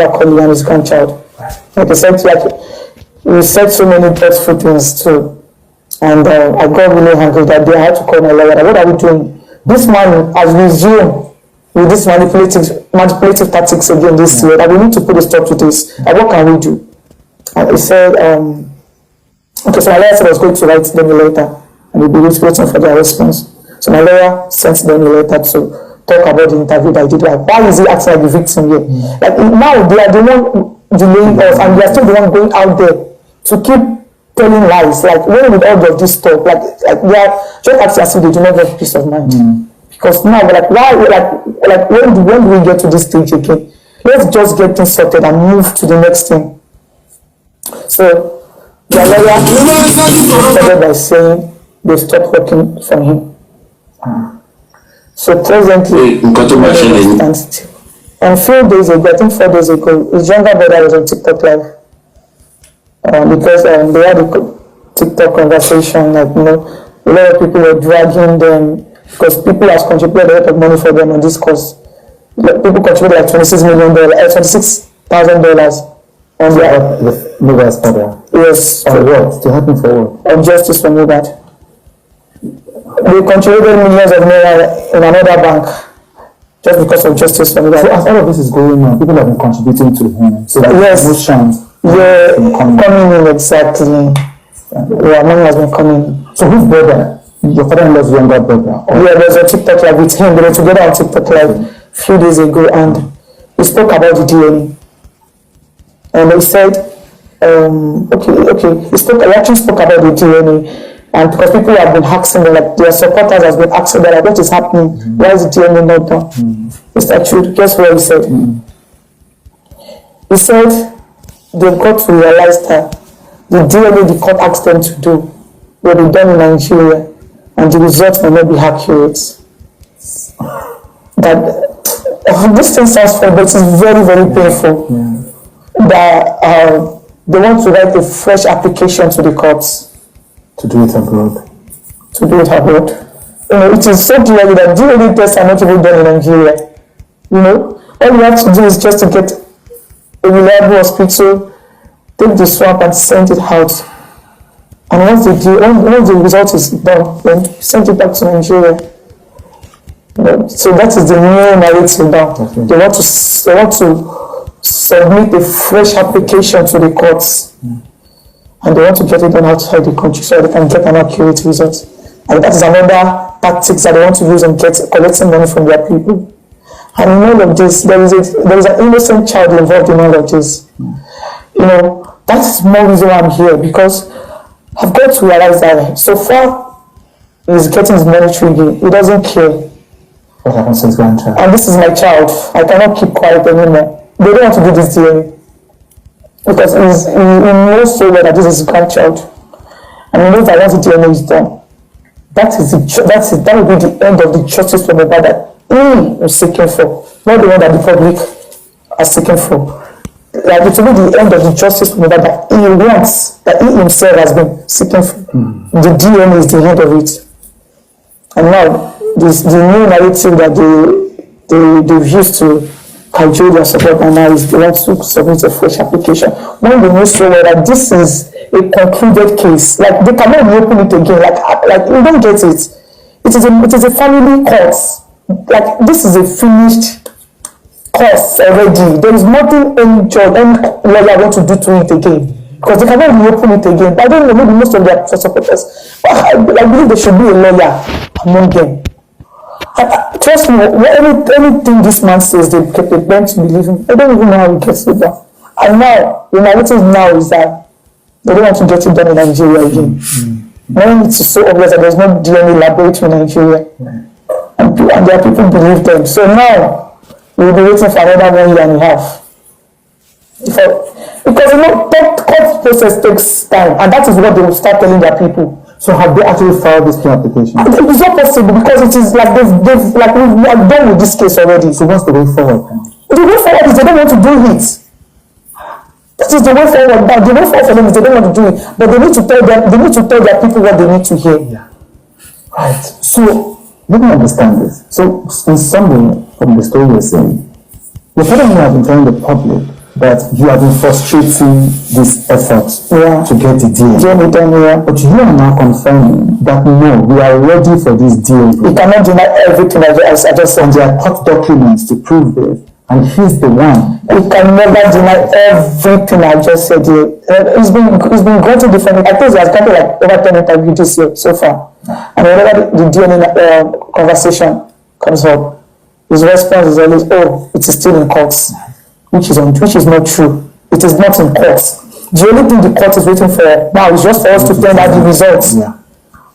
call Leon his grandchild. Like he said, we said so many dreadful things too. And I got really angry that day. I had to call my lawyer. What are we doing? This man has resumed with this manipulative tactics again this year. That we need to put a stop to this. Like, what can we do? And he said, okay, so my lawyer said I was going to write them a letter and we'll be waiting for their response. So my lawyer sent them a letter to talk about the interview that I did. Like, why is he acting like the victim here? Like, now they are the one delaying us and we are still the one going out there to keep telling lies. Like, when with all of this stuff, like they are just acting as if they do not have peace of mind. Because now we're like, why, like when do we get to this stage again? Let's just get things sorted and move to the next thing. So the lawyer started by saying they stopped working for him. So presently, and 4 days ago, I think 4 days ago, his younger brother was on TikTok live. Because they had a TikTok conversation, like, you know, a lot of people were dragging them because people have contributed a lot of money for them on this cause. People contributed like $26,000 on their Mohbad's father. Yes. For what? To happen for what? On justice for Mohbad. They contributed millions of naira in another bank just because of justice for Mohbad. So as all of this is going on, people have been contributing to him. So that yes. No chance. Yeah, coming in exactly. Yeah, money has been coming in. So whose brother? Your father-in-law's younger brother? Yeah, there's a TikTok live with him. They were together on TikTok live a few days ago and he spoke about the DNA. And they said, he actually spoke about the DNA. And because people have been asking them, like their supporters has been asking them, like, what is happening? Why is the DNA not done? Mr. Trude, guess what he said? He said, they've got to realize that the DNA the court asked them to do will be done in Nigeria and the results may not be accurate. That this thing sounds funny, but it's very, very painful. That they want to write a fresh application to the courts. To do it abroad. You know, it is so clear that DNA tests are not even done in Nigeria. You know, all you have to do is just to get a reliable hospital, take the swab and send it out. And once the result is done, then send it back to Nigeria. So that is the new narrative now. Okay. They want to submit a fresh application to the courts, and they want to get it done outside the country so they can get an accurate result. And that is another tactics that they want to use in collecting money from their people. And in all of this, there is an innocent child involved in all of this. That is more reason why I'm here, because I've got to realize that so far he's getting his monetary gain. He doesn't care. What happens to his grandchild? And this is my child. I cannot keep quiet anymore. They don't want to do this DNA because he knows so well that this is his grandchild, and he knows that once the DNA is done, that will be the end of the justice for Mohbad that he is seeking for, not the one that the public are seeking for. Like it will be the end of the justice for Mohbad that he wants, that he himself has been seeking for. The DNA is the end of it, and now the new narrative that they've used to cajole their support, and now is they want to submit a fresh application. When they know so well that this is a concluded case, like they cannot reopen it again. Like you don't get it. It is a family court. Like this is a finished course already. There is nothing any judge, any lawyer want to do to it again, because they cannot reopen it again. But I don't know, maybe most of their supporters, but I believe there should be a lawyer among them. Trust me, anything this man says, they bend to believe him. I don't even know how he gets it done. And now, the narrative now is that they don't want to get it done in Nigeria again. When it is so obvious that there's no DNA laboratory in Nigeria, and their people believe them. So now, we'll be waiting for another 1 year and a half. Because that court process takes time, and that is what they will start telling their people. So have they actually filed this application? It's not possible, because it is like we are done with this case already. So what's the way forward? The way forward is they don't want to do it. That is the way forward. Now the way forward for them is they don't want to do it, but they need to tell their people what they need to hear. Yeah. Right. So let me understand this. So in summary, from the story you're saying, your father and you have been telling the public that you have been frustrating this effort to get the DNA. But you are now confirming that no, we are ready for this DNA. You cannot deny everything I just said. And there are court documents to prove it. And he's the one. You can never deny everything I just said here. It's been granted differently. I think he has granted like over 10 interviews this year so far. And whenever the DNA conversation comes up, his response is always, "Oh, it is still in courts," which is not true. It is not in courts. The only thing the court is waiting for now is just for us to find out the results,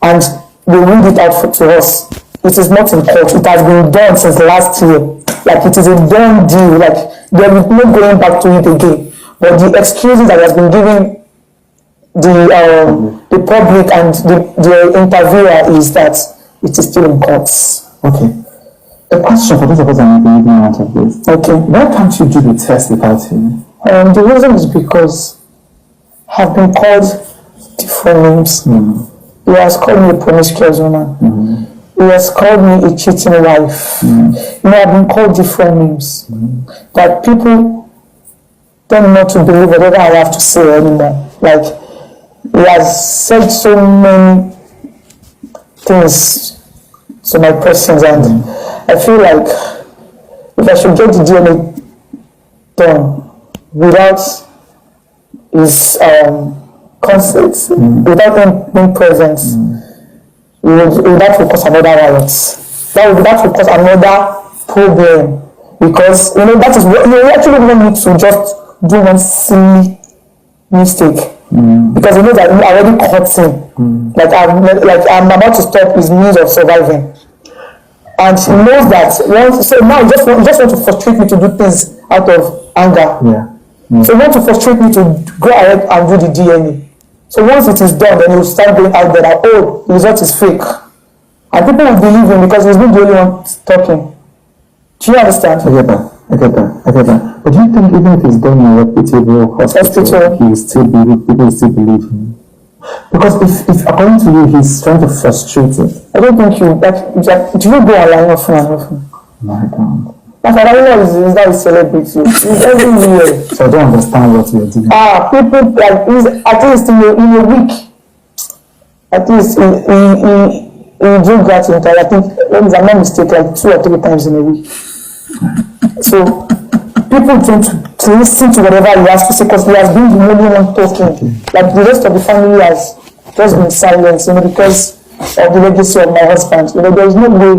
and they read it out to us. It is not in court. It has been done since last year. Like it is a done deal. Like there is no going back to it again. But the excuses that has been given the public and the interviewer is that it is still in courts. Okay. A question for those of us that may be living out of this. Okay. Why can't you do the test without him? The reason is because I've been called different names. He has called me a promiscuous woman. He has called me a cheating wife. I've been called different names that people tend not to believe whatever I have to say anymore. Like, he has said so many things to my persons, and I feel like if I should get the DNA done without his consent, without him being present, that will cause another riot. That will cause another problem, because that is what you actually don't need to just do one silly mistake, because you know that I already caught him. I'm about to stop his means of surviving, and he knows that. So now he just want to frustrate me to do things out of anger. So he want to frustrate me to go ahead and do the DNA. So once it is done, then he will start going out there that, oh, the result is fake. And people will believe him because he's been the only one talking. Do you understand? I get that. But do you think even if he's done in a reputable hospital, people will still believe him? Because if according to you, he's trying to frustrate it. I don't think do you go online often and often? No, I don't. Like, I don't know, is that a celebrity? It's everywhere. So I don't understand what you're doing. People, like, at least in a week, at least he drink that entire, I think, if I'm not mistaken, like 2 or 3 times in a week. So people tend to listen to whatever he has to say because he has been the only one talking. Like the rest of the family has just been silent, because of the legacy of my husband. There is no way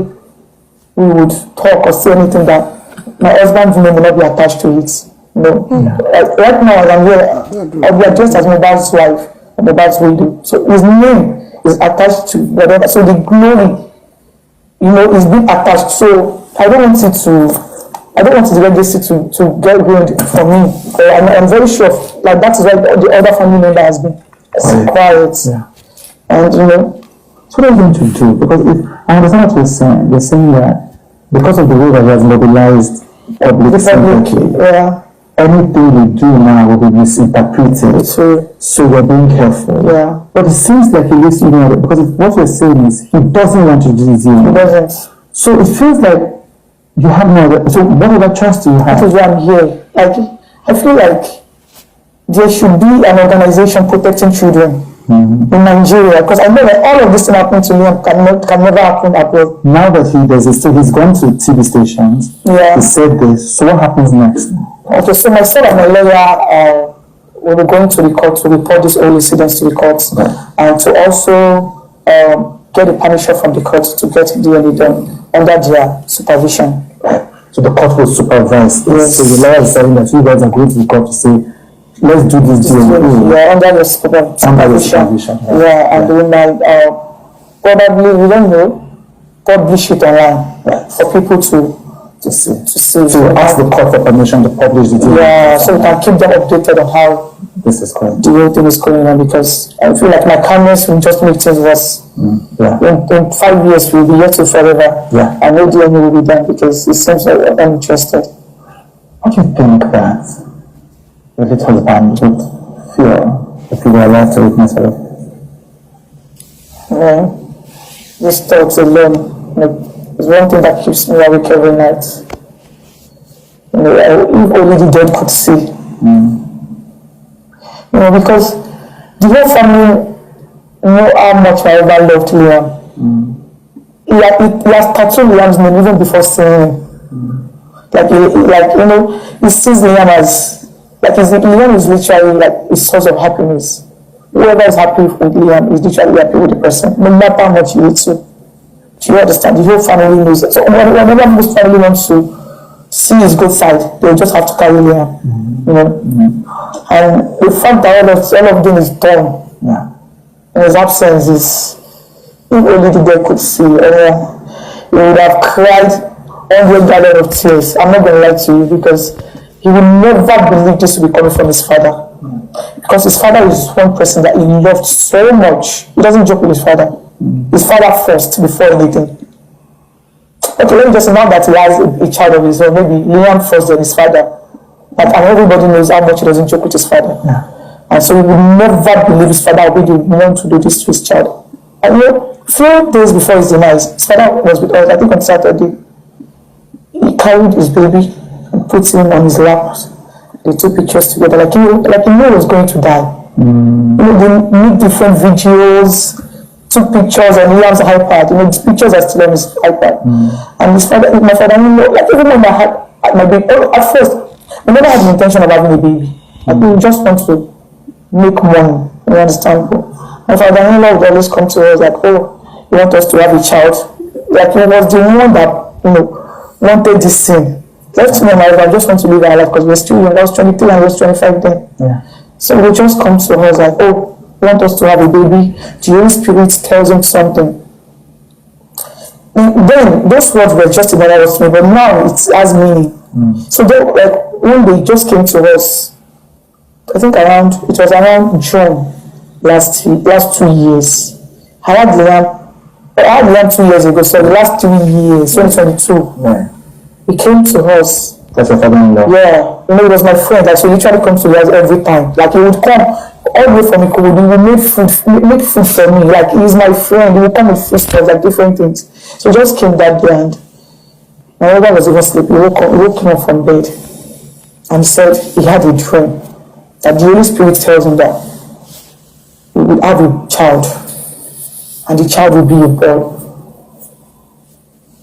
we would talk or say anything that my husband's name will not be attached to it. Like, right now as I'm here, I'll be addressed as Mohbad's wife and Mohbad's widow. So his name is attached to whatever. So the glory, is being attached. So I don't want the legacy to get ruined for me. I'm very sure, like that is why the other family member has been quiet. Yeah. And so what are you going to do? Because if I understand what you're saying that because of the way that he has mobilized public sympathy, anything we do now will be misinterpreted. So we're being careful. Yeah. But it seems like he lives because what you're saying is he doesn't want to do this. He doesn't. So it feels like you have no other. So what other trust do you have? That is why I'm here. Like, I feel like there should be an organization protecting children in Nigeria, because I know that all of this thing happening to me can never happen abroad. Now that he's gone to TV stations. Yeah. He said this. So what happens next? Okay, so myself and my lawyer will be going to the court to report this whole incidents to the court, and to also get the permission from the court to get DNA done under their supervision. So the court will supervise. Yes. So the lawyer is saying that you guys are going to the court to say, let's do this DNA. Yeah, under your supervision. Yeah, and we might probably, we don't know, publish it online for people to see. To ask the court for permission to publish the DNA. Yeah, so we can keep them updated on how this is going. The whole thing is going on, because I feel like my kindness will just make things worse. In 5 years we'll be here till forever. Yeah. And no DNA will be done because it seems like I'm interested. What do you think that your late husband would feel if you were allowed to witness it? Yeah. These thoughts alone, is one thing that keeps me awake every night. If only the dead could see. Because the whole family know how much my husband loved Liam. He has tattooed Liam's name even before seeing him. He sees Liam as, Liam is literally like his source of happiness. Whoever is happy with Liam is literally happy with the person, no matter how much you hate you. Do you understand? The whole family knows it. So whenever most family wants to see his good side, they just have to carry Liam. And the fact that all of them is done in his absence is, if only the dead could see, he would have cried 100 gallons of tears. I'm not going to lie to you, because he would never believe this would be coming from his father. Because his father is one person that he loved so much. He doesn't joke with his father. His father first before anything. Okay, let me just know that he has a child of his own, maybe Liam first then his father. And everybody knows how much he doesn't joke with his father. And so he would never believe his father would want to do this to his child. And few days before his demise, his father was with us, I think on Saturday. He carried his baby and put him on his lap. They took pictures together, like he knew he was going to die. They made different videos, took pictures on Liam's iPad. The pictures are still on his iPad. And my father-in-law, even when I had my baby, at first, I never had the intention of having a baby. We just want to make money. You understand? My father-in-law would always come to us like, oh, you want us to have a child? Like, he was the one that, wanted this thing. Left me and my husband just want to live our life because we're still young. I was 23 and I was 25 then. So they just come to us like, oh, you want us to have a baby? The Holy Spirit tells him something. And then those words were just in other words to me, but now it has meaning. So when they just came to us, I think it was around June last 2 years. I had Liam 2 years ago, so the last 3 years, 2022. He came to us. That's your father-in-law? Yeah. He was my friend. So he literally comes to us every time. He would come all the way from Ikowodu. He would make food for me. He's my friend. He would come with food stuff, different things. So he just came that day, and my brother was even sleeping. He woke him up from bed and said he had a dream that the Holy Spirit tells him that he would have a child. and the child will be a boy.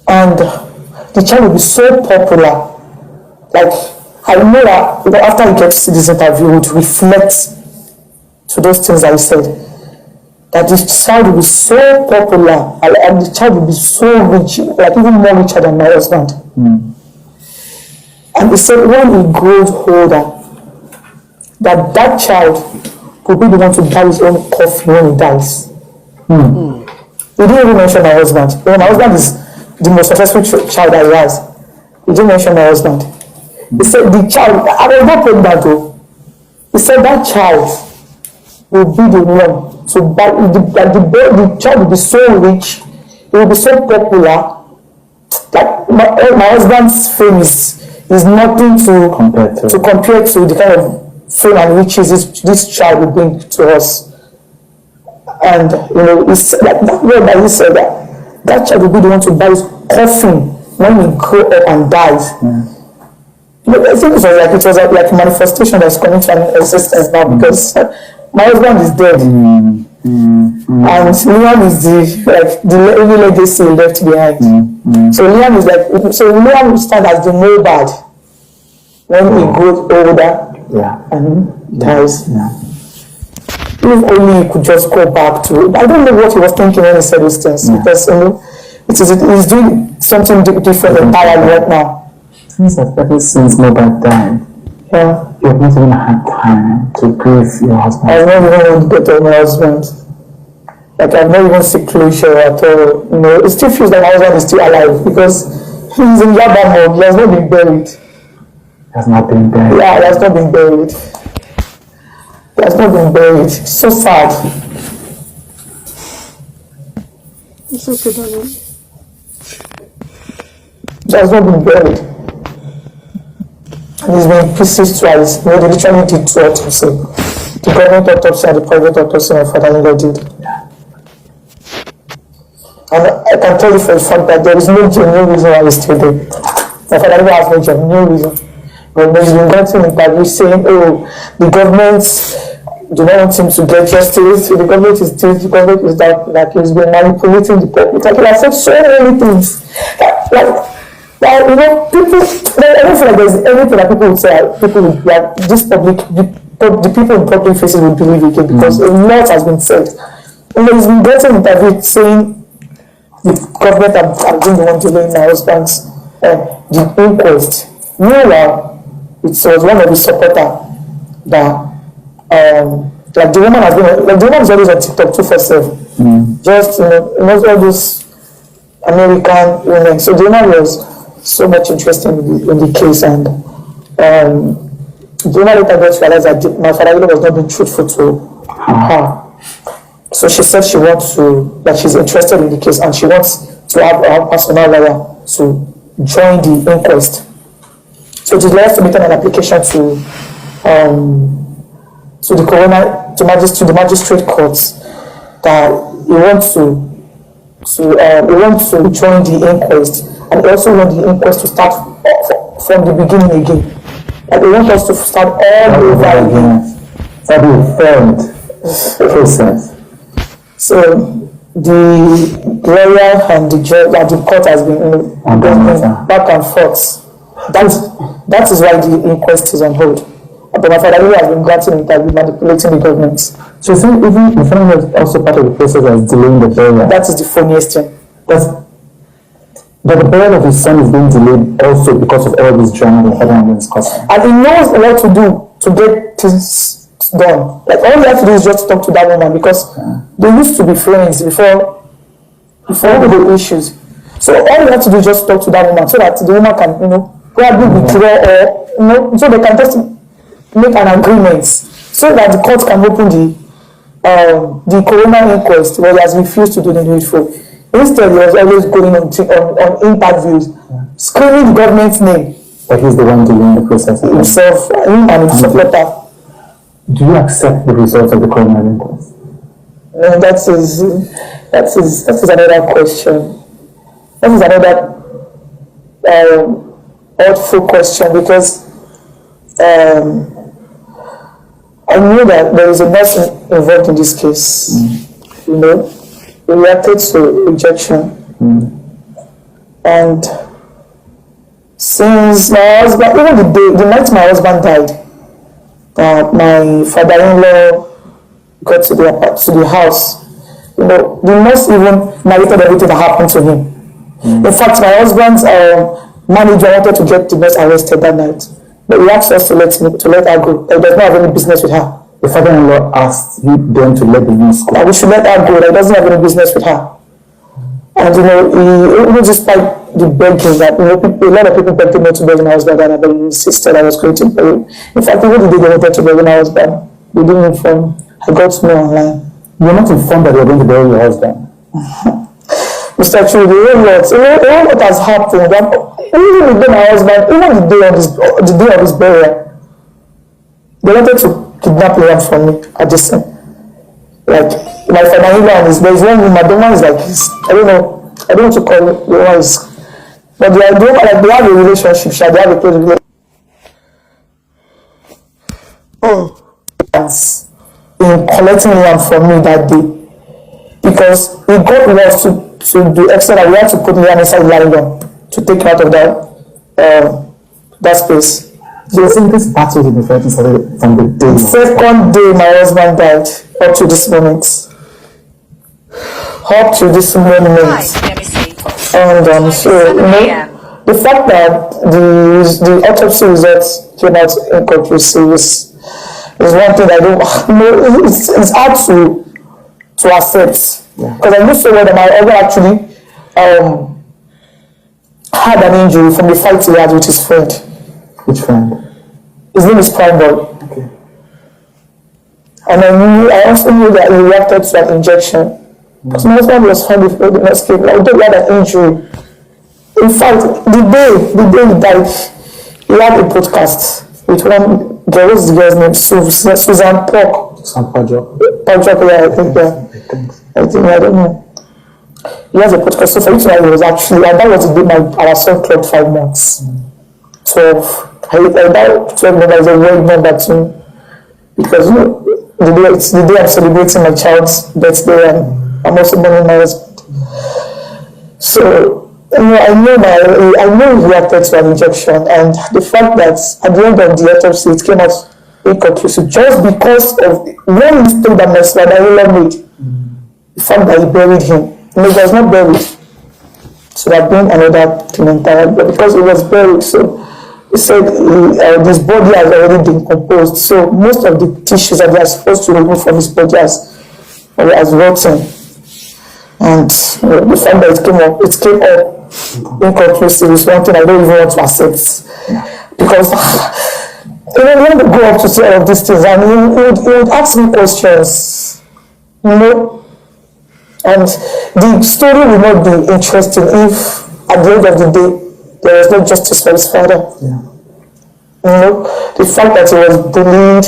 And the child will be so popular. Like, I know that after he gets to this interview, he would reflect to those things I said. That this child will be so popular, and the child will be so rich, like even more richer than my husband. And he said when he grows older, that child will be the one to buy his own coffee when he dies. He didn't even mention my husband. You know, my husband is the most successful child that he has. He didn't mention my husband. He said the child, I was not pregnant though. He said that child will be the one to buy, the child will be so rich, he will be so popular, that my husband's fame is nothing to compare to the kind of fame and riches this child will bring to us. And you know, it's like that word that he said, that child will be the one to buy his coffin when he grow up and dies. You know, I think it was like a manifestation that's coming to an existence now, because my husband is dead, and Liam is the only legacy left behind. So Liam is Liam will stand as the Mohbad when he grows older and dies. If only he could just go back to, I don't know what he was thinking when he said those things, because you know, he's doing something different entirely right now. Ever since Mohbad died, you have not even had time to grieve your husband. I've not even want to get to my husband. Like, I've not even seen closure at all. You know, it still feels like my husband is still alive, because he's in Yaba mode. He has not been buried. He has not been buried. Yeah, he has not been buried. He has not been buried. So sad. It's okay, darling. He has not been buried. And he's been pieces twice. You know, they literally did 2 autopsies. The government autopsy and the private autopsy my father-in-law did. And I can tell you for a fact that there is no genuine reason why he's still there. My father-in-law has no genuine reason. But he's been granting interviews saying, oh, the government do not want him to get justice. The government is this, the government is that, like he's been manipulating the public. Like, he has said so many things. Like, you know, people, I don't feel like there's anything that people would say, this public, the people in public faces would believe again, because a lot has been said. And he's been getting interviewed saying the government are doing the one delaying my husband's the inquest. Meanwhile, it was one of the supporters that like the woman has been, like the woman is always on TikTok 247. Just you know all those American women. So the woman was so much interested in the case, and the woman later got to realize that my father-in-law was not being truthful to her. So she said she wants to, that she's interested in the case, and she wants to have her personal lawyer to join the inquest. So the lawyer submitted an application to the coroner, to the magistrate courts, that he wants to join the inquest, and also want the inquest to start from the beginning again. Like, they want us to start all over again. That will be a failed process. So the lawyer and the judge and the court has been going back and forth. That is why the inquest is on hold. But my father has been granting interview, manipulating the government. So even the family was also part of the process as delaying the burial. That is the funniest thing. But the burial of his son is being delayed also because of all this drama the father is causing. And he knows what to do to get things done. Like, all you have to do is just talk to that woman, because they used to be friends before the issues. So all you have to do is just talk to that woman, so that the woman can, probably withdraw, or so they can just make an agreement, so that the court can open the coroner inquest, where he has refused to do the needful. Instead, he was always going on interviews, screaming the government's name. But he's the one dealing the process himself, him and his supporter. Do you accept the results of the coroner inquest? No, that is another question. That is another thoughtful question, because I know that there is a nurse involved in this case. A reacted to rejection. And since my husband, even the night my husband died, my father-in-law got to the house. You know, the nurse even narrated everything that happened to him. In fact, my husband's manager wanted to get the nurse arrested that night, but he asked us to let her go. He does not have any business with her. The father-in-law asked them to let the nurse go. That we should let her go. He doesn't have any business with her. And you know, he despite the begging that a lot of people begged him not to beg my husband, and I insisted I was going to beg him. In fact, even the day they wanted to beg my husband, they didn't inform. I got to know online. You're not informed that you're going to bury your husband. Mr. True, the whole lot has happened. Even the day my husband, even the day of his burial, they wanted to kidnap him from me at the scene. Like my father-in-law and there's one woman, the one is like I don't want to call it the one is, but they have a relationship, they have a close relationship. In collecting him from me that day, because he got lost to the extent that we had to put him inside nylon to take him out of that space. So you're saying this battle has been fighting from the day? Second day my husband died, up to this moment. And so, you know, the fact that the autopsy results came out inconclusive is one thing I don't, you know, it's hard to accept. Because I knew so well that my husband actually had an injury from the fight he had with his friend. Which friend? His name is Prime Boy. Okay. And I also knew that he reacted to an injection. Because my husband was found before the next day. Like, he had an injury. In fact, the day he died, he had a podcast with one girl. What's the girl's name? Susan Pajok. Pajok, yeah, I think, yeah. I don't know. He has a podcast. So for you to know, he was actually, and that was the day our son clocked 5 months. 12. That 12 number is a weird number to me. Because, you know, it's the day I'm celebrating my child's birthday, and I'm also mourning my husband. So, you know, I know he reacted to an injection, and the fact that at the end of the autopsy it came out inconclusive just because of one mistake that my father-in-law made. The fact that he buried him. You know, he was not buried. So that being another thing entirely, but because he was buried, so he said his body has already been decomposed. So most of the tissues that they are supposed to remove from his body has rotten. And the fact that it came up inconclusive is one thing I don't even want to accept. Because you know, when we go up to say all of these things, and he would ask me questions, you know, and the story will not be interesting if at the end of the day there was no justice for his father. You know, the fact that he was bullied,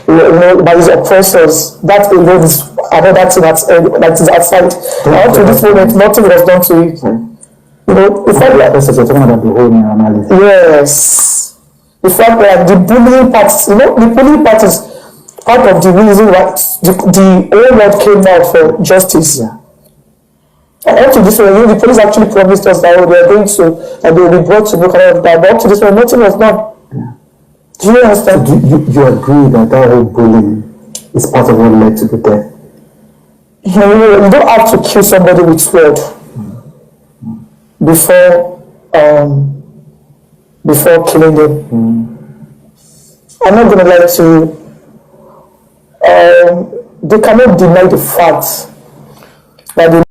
you know, by his oppressors, that alone is another thing that is outside. Up to this moment, nothing was done to it. You know, the fact that you're talking about the whole normality. Yes, the fact that the bullying part, you know, the bullying part is part of the reason why the whole world came out for justice. And up to this point, you know, the police actually promised us that they are going to, and they will be brought to look at that. But up to this point, nothing was done. Do you understand? So do you agree that whole bullying is part of what led to the death? You don't have to kill somebody with sword before killing them. I'm not going to lie to you. They cannot deny the fact that they